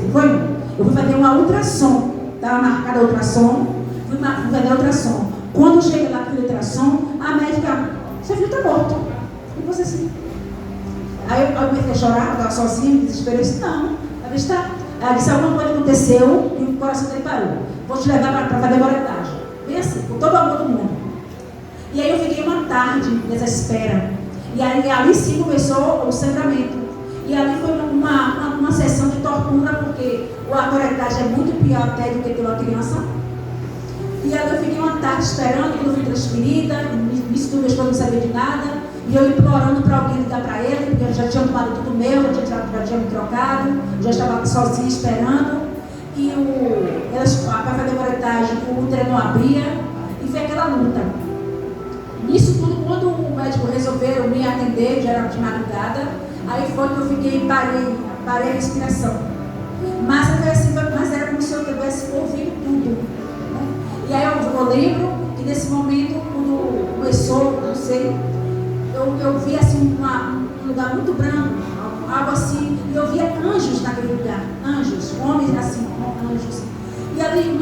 eu fui fazer uma ultrassom. Estava marcada a ultrassom, fui fazer a ultrassom. Quando eu cheguei lá com a ultrassom, a médica, seu filho está morto. E você assim. Aí eu comecei a chorar, eu estava sozinha, me desesperei. Eu disse, não, ela está. Ela disse, alguma coisa aconteceu e o coração dele parou. Vou te levar para fazer boletagem. Bem assim, com todo o amor do mundo. E aí eu fiquei uma tarde nessa espera. E aí, ali sim começou o sangramento. E ali foi uma sessão de tortura, porque a coletagem é muito pior até do que ter uma criança. E aí eu fiquei uma tarde esperando, quando eu fui transferida, isso tudo eu não sabia de nada. E eu implorando para alguém ligar para ele, porque eu já tinha tomado tudo meu, já tinha me trocado, já estava sozinha esperando. E para fazer a coletagem, o útero não abria, e foi aquela luta. Nisso tudo, quando o médico resolveu me atender, já era de madrugada, aí foi que eu parei a respiração. Mas era como se eu tivesse ouvido tudo. Né? E aí eu lembro que nesse momento, quando começou, não sei, eu vi assim um lugar muito branco, algo assim, e eu via anjos naquele lugar, anjos, homens assim, anjos. E ali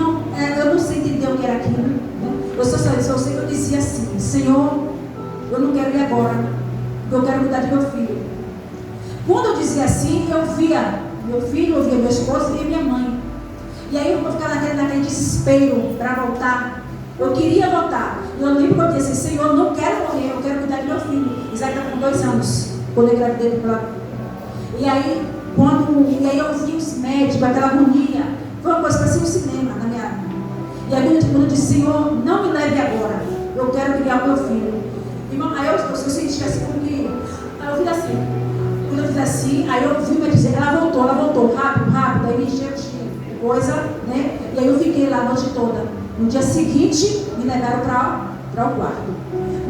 eu não sei entender o que era aquilo, né? Eu só sei que eu dizia assim: Senhor, eu não quero ir agora, eu quero cuidar de meu filho. Quando eu dizia assim, eu via meu filho, eu via meu esposo, eu via minha mãe. E aí eu vou ficar naquele desespero para voltar. Eu queria voltar. E eu lembro que eu disse: Senhor, eu não quero morrer, eu quero cuidar de meu filho. Isaac está com 2 anos, quando eu engravidei pela. E aí eu vi os médicos, aquela agonia. Foi uma coisa que parecia um cinema na minha vida. E aí quando eu disse: Senhor, não me leve agora, eu quero criar o meu filho. Irmão, aí eu senti assim comigo. Aí eu fiz assim. Quando eu fiz assim, aí eu vi dizer, ela voltou, rápido, aí me encheu de coisa, né? E aí eu fiquei lá a noite toda. No dia seguinte, me levaram para o quarto.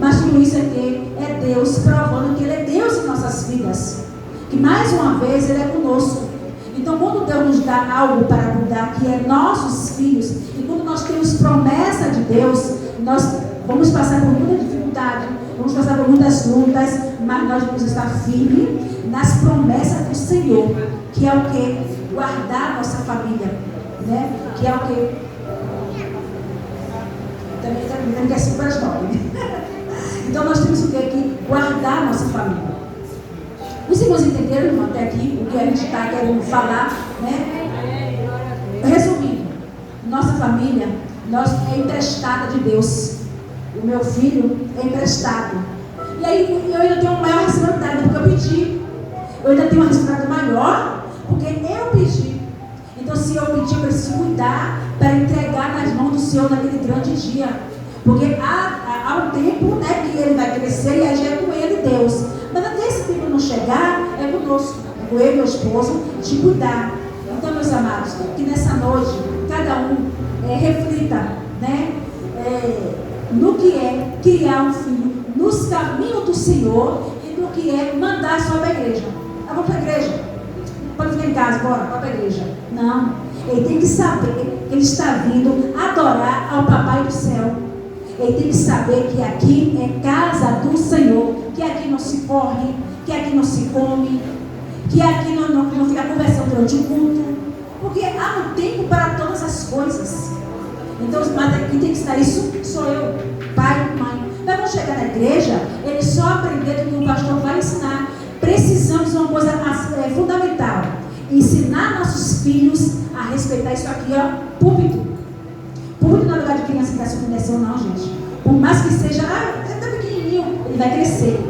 Mas tudo isso é Deus provando que Ele é Deus em nossas vidas. Que mais uma vez Ele é conosco. Então, quando Deus nos dá algo para cuidar, que é nossos filhos, e quando nós temos promessa de Deus, nós vamos passar por muita dificuldade, vamos passar por muitas lutas, mas nós vamos estar firmes nas promessas do Senhor, que é o que? Guardar a nossa família, né? Que é o que? Também que é 5 às 9. Então nós temos o que? Que guardar a nossa família. Os irmãos entenderam, irmão, até aqui, o que a gente está querendo falar, né? Resumindo, nossa família é emprestada de Deus. O meu filho é emprestado. E aí eu ainda tenho uma maior responsabilidade, porque eu pedi. Eu ainda tenho uma responsabilidade maior, porque eu pedi. Então, se eu pedir, eu preciso cuidar para entregar nas mãos do Senhor naquele grande dia. Porque há um tempo, né, que ele vai crescer e aí já é com ele Deus. Mas até esse tempo não chegar, é conosco, com eu e meu esposo, de cuidar. Então, meus amados, que nessa noite, cada um reflita, né, no que é criar um filho, nos caminhos do Senhor e no que é mandar só para a igreja. Vamos para a igreja. Pode ficar em casa, bora, para a igreja. Não. Ele tem que saber que ele está vindo adorar ao Papai do céu. Ele tem que saber que aqui é casa do Senhor, que aqui não se corre, que aqui não se come, que aqui não fica conversando durante o culto, porque há um tempo para todas as coisas. Então, mas quem tem que estar isso sou eu, pai e mãe. Mas quando chegar na igreja, ele só aprender do que o pastor vai ensinar. Precisamos de uma coisa fundamental: ensinar nossos filhos a respeitar isso aqui, ó, púlpito. Púlpito não é lugar de criança que está se conhecendo, não, gente. Por mais que seja, ele está pequenininho, ele vai crescer.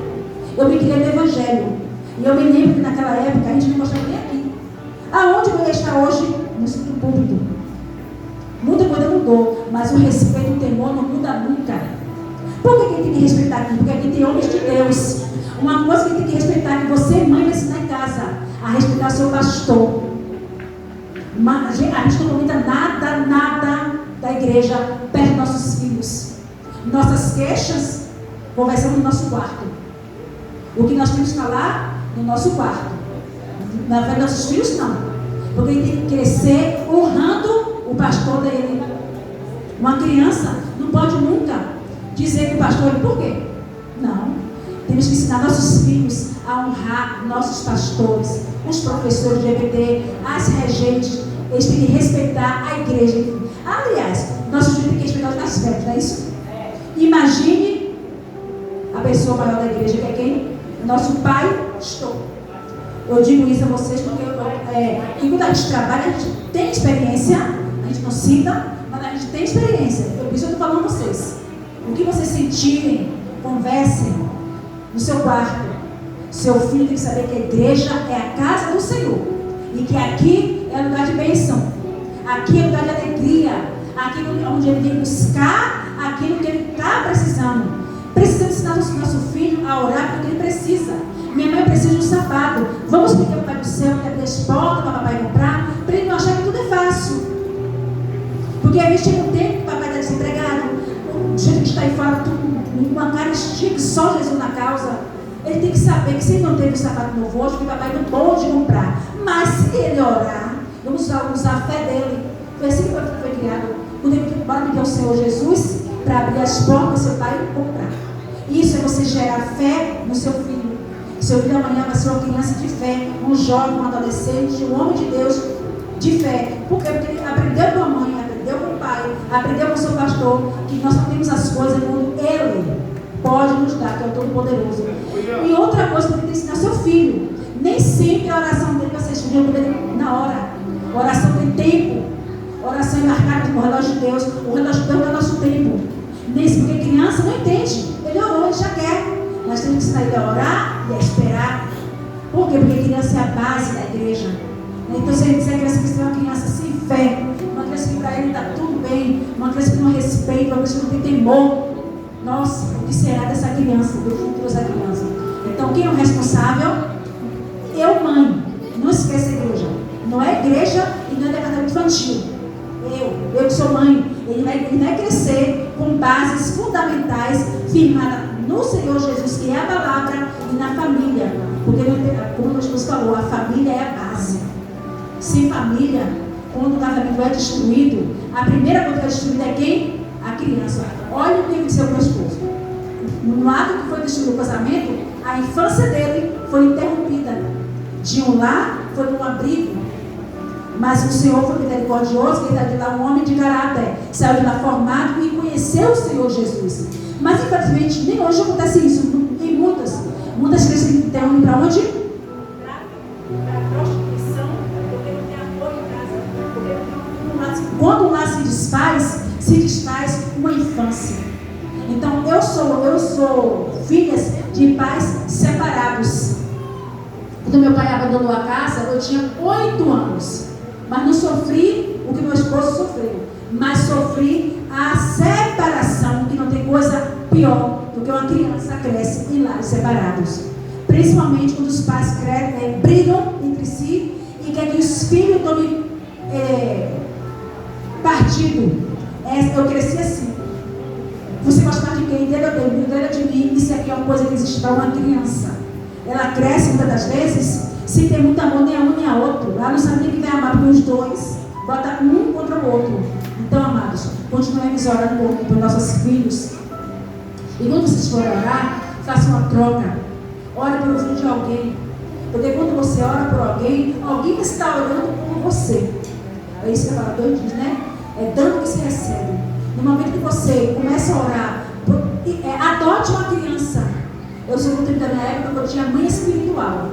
Eu me criei no Evangelho. E eu me lembro que naquela época a gente não gostava nem aqui. Aonde eu ia estar hoje? No Instituto Púlpito. Muita coisa mudou, mas o respeito e o temor não muda nunca. Por que quem tem que respeitar aqui? Porque aqui tem homens de Deus. Uma coisa que tem que respeitar, que você, mãe, vai ensinar em casa, a respeitar o seu pastor. A gente não comenta nada da igreja perto dos nossos filhos. Nossas queixas, conversamos no nosso quarto. O que nós temos que falar no nosso quarto. Na frente dos nossos filhos, não. Porque ele tem que crescer honrando o pastor dele. Uma criança não pode nunca dizer que o pastor, por quê? Não. Temos que ensinar nossos filhos a honrar nossos pastores, os professores de EBD, as regentes. Eles têm que respeitar a igreja. Aliás, nossos filhos têm que respeitar os mais velhos, não é isso? Imagine a pessoa maior da igreja, que é quem? Nosso pai, pastor. Eu digo isso a vocês porque e quando a gente trabalha, a gente tem experiência, a gente não cita, mas a gente tem experiência. Por isso eu estou falando a vocês. O que vocês sentirem, conversem no seu quarto. Seu filho tem que saber que a igreja é a casa do Senhor. E que aqui é lugar de bênção. Aqui é lugar de alegria. Aqui é onde ele vem buscar aquilo que ele está precisando. Precisamos ensinar o nosso filho a orar porque ele precisa. Minha mãe precisa de um sapato. Vamos pedir ao Papai do céu que abrir as portas para o papai comprar, para ele não achar que tudo é fácil. Porque a gente chega um tempo que o papai está desempregado, o jeito que está aí fora, tudo, uma carestia que só Jesus na causa. Ele tem que saber que se ele não teve um sapato novo hoje, que o papai não pode comprar. Mas se ele orar, vamos usar a fé dele. Foi assim que foi criado. Quando ele bora pedir ao Senhor Jesus para abrir as portas do seu pai e comprar. Isso é você gerar fé no seu filho. Seu filho amanhã vai ser uma criança de fé, um jovem, um adolescente, um homem de Deus de fé. Porque ele aprendeu com a mãe, aprendeu com o pai, aprendeu com o seu pastor, que nós só temos as coisas quando Ele pode nos dar, que é o Todo-Poderoso. E outra coisa que você tem que ensinar seu filho. Nem sempre a oração dele vai ser respondida na hora. A oração tem tempo. A oração é marcada com o relógio de Deus. O relógio de Deus é o nosso tempo. Nesse, porque criança não entende. Ele orou, ele já quer. Nós temos que ensinar ele a orar e a esperar. Por quê? Porque criança é a base da igreja. Então, se ele disser que criança que é uma criança sem fé, uma criança que para ele está tudo bem, uma criança que não respeita, uma criança que não tem temor, nossa, o que será dessa criança, do futuro dessa criança? Então, quem é o responsável? Eu, mãe. Não esqueça a igreja. Não é igreja e não é departamento infantil. Eu que sou mãe. Ele vai crescer com bases fundamentais firmadas no Senhor Jesus, que é a palavra, e na família. Porque, como Jesus falou, a família é a base. Sem família, quando o casamento é destruído, a primeira coisa que é destruída é quem? A criança. Olha o que aconteceu com o esposo. No ato que foi destruído o casamento, a infância dele foi interrompida. De um lar, foi para um abrigo. Mas o Senhor foi misericordioso, que ele saiu de lá um homem de caráter, saiu de lá formado e conheceu o Senhor Jesus. Mas infelizmente, nem hoje acontece isso. Em muitas crianças interrompem para onde? Para a prostituição, porque não tem apoio em casa. Quando um lar se desfaz uma infância. Então, eu sou filhas de pais separados. Quando meu pai abandonou a casa, eu tinha 8 anos. Mas não sofri o que meu esposo sofreu. Mas sofri a separação, que não tem coisa pior do que uma criança cresce em lares separados. Principalmente quando os pais brigam entre si e querem que os filhos tomem partido. Eu cresci assim. Você gosta mais de quem? Dele ou dele? Dele ou de mim? Isso aqui é uma coisa que existe para uma criança. Ela cresce muitas das vezes sem ter muito amor nem a um nem a outro. Ela não sabe nem que vai amar, porque os dois botam um contra o outro. Então, amados, continuemos orando por nossos filhos. E quando vocês forem orar, façam uma troca. Ore pelo filho de alguém. Porque quando você ora por alguém, alguém está orando por você. É isso que a palavra diz, né? É dando que se recebe. No momento que você começa a orar, adote uma criança. Eu sou do tempo da minha época, eu tinha mãe espiritual.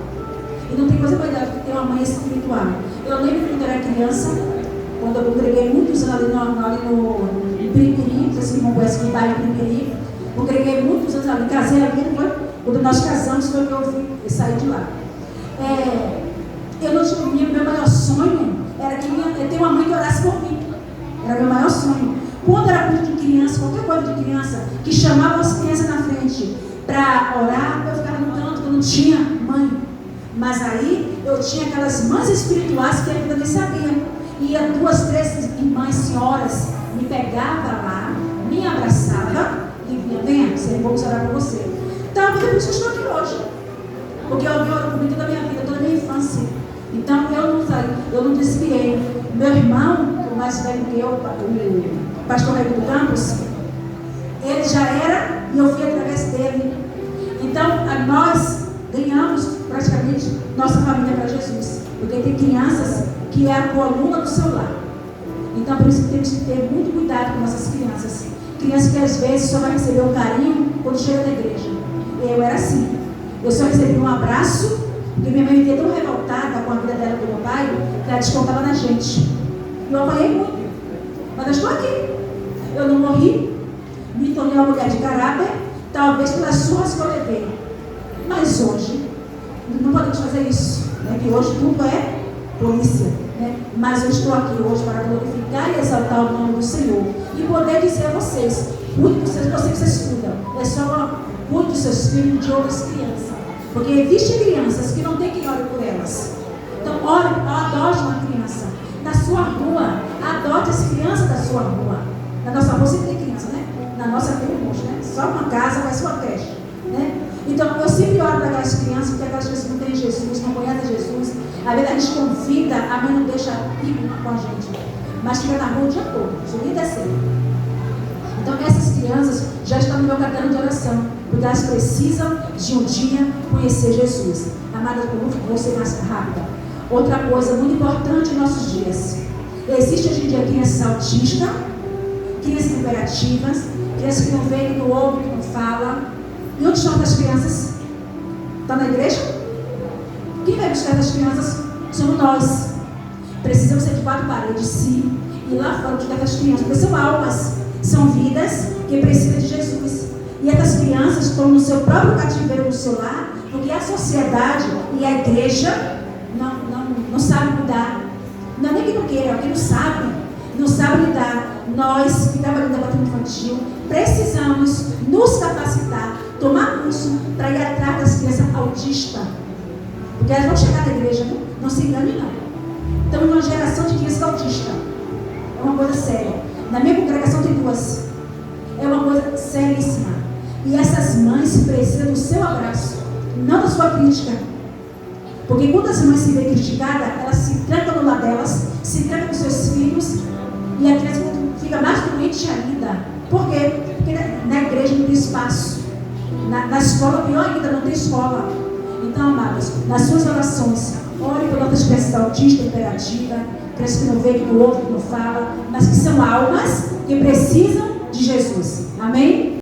E não tem coisa melhor do que ter uma mãe espiritual. Eu lembro quando eu era criança, quando eu congreguei muitos anos ali no Piripiri, vocês não conhecem o bairro Piripiri, congreguei muitos anos ali, casei ali, quando nós casamos foi que eu saí de lá. Eu não tinha, meu maior sonho era que eu ter uma mãe que orasse por mim. Era meu maior sonho. Quando era culto de criança, qualquer coisa de criança, que chamava as crianças na frente para orar, eu ficava no canto, eu não tinha mãe. Mas aí eu tinha aquelas mães espirituais que ainda nem sabia. Ia 2, 3 irmãs, senhoras, me pegava lá, me abraçava e vinha, venha, vamos orar por você. Então, por isso que eu estou aqui hoje. Porque eu oro por toda a minha vida, toda a minha infância. Então, eu não desviei. Meu irmão, o mais velho que eu, o pastor Raimundo Campos, ele já era e eu fui através dele. Então, nós ganhamos praticamente nossa família para Jesus. Porque tem crianças que é a coluna do seu lar. Então, por isso que temos que ter muito cuidado com nossas crianças. Crianças que às vezes só vai receber um carinho quando chega da igreja. Eu era assim. Eu só recebi um abraço, porque minha mãe me tão revoltada com a vida dela e do meu pai, que ela descontava na gente. E eu apanhei muito. Mas eu estou aqui. Eu não morri. Me tornei uma mulher de caráter, talvez pelas surras que eu levei. Mas hoje, não podemos fazer isso. Né? Que hoje tudo é polícia. Né? Mas eu estou aqui hoje para glorificar e exaltar o nome do Senhor. E poder dizer a vocês, cuide dos seus, você que vocês cuidam. É só cuide dos seus filhos de outras crianças. Porque existem crianças que não tem quem ore por elas. Então, adote uma criança. Na sua rua, adote as crianças da sua rua. Na nossa rua sempre tem criança, né? Na nossa tem um monte, né? Só uma casa faz sua creche, né? Então, eu sempre oro para aquelas crianças, porque aquelas crianças não têm Jesus, não conhecem Jesus. Às vezes a gente convida, a mãe não deixa ir com a gente. mas fica na rua o dia todo, subindo e descendo. Então essas crianças já estão no meu caderno de oração, porque elas precisam de um dia conhecer Jesus. Amada, eu vou ser mais rápida. Outra coisa muito importante em nossos dias: existe hoje em dia crianças autistas, crianças imperativas, crianças que não veem, que não ouvem, que não falam. E onde estão essas crianças? Estão na igreja? Quem vai buscar essas crianças? Somos nós. Precisamos ser de quatro paredes, sim. E lá fora buscar essas crianças, porque são almas, são vidas que precisam de Jesus. E essas crianças estão no seu próprio cativeiro, no seu lar, porque a sociedade e a igreja não sabem cuidar. Não é nem que não queira, é que não sabe lidar. Nós que trabalhamos no departamento infantil precisamos nos capacitar, tomar curso para ir atrás das crianças autistas, porque elas vão chegar na igreja, não se engane não. Estamos numa geração de crianças autistas. É uma coisa séria. Na minha congregação tem duas. É uma coisa seríssima. E essas mães precisam do seu abraço, não da sua crítica. Porque quando as mães se veem criticadas, elas se trancam no lar delas, se trancam com seus filhos, e a criança fica mais doente ainda. Por quê? Porque na igreja não tem espaço. Na escola, pior ainda, não tem escola. Então, amados, nas suas orações, ore por outras crianças autistas, imperativas, crianças que não veem, que não ouvem, que não falam, mas que são almas que precisam de Jesus. Amém?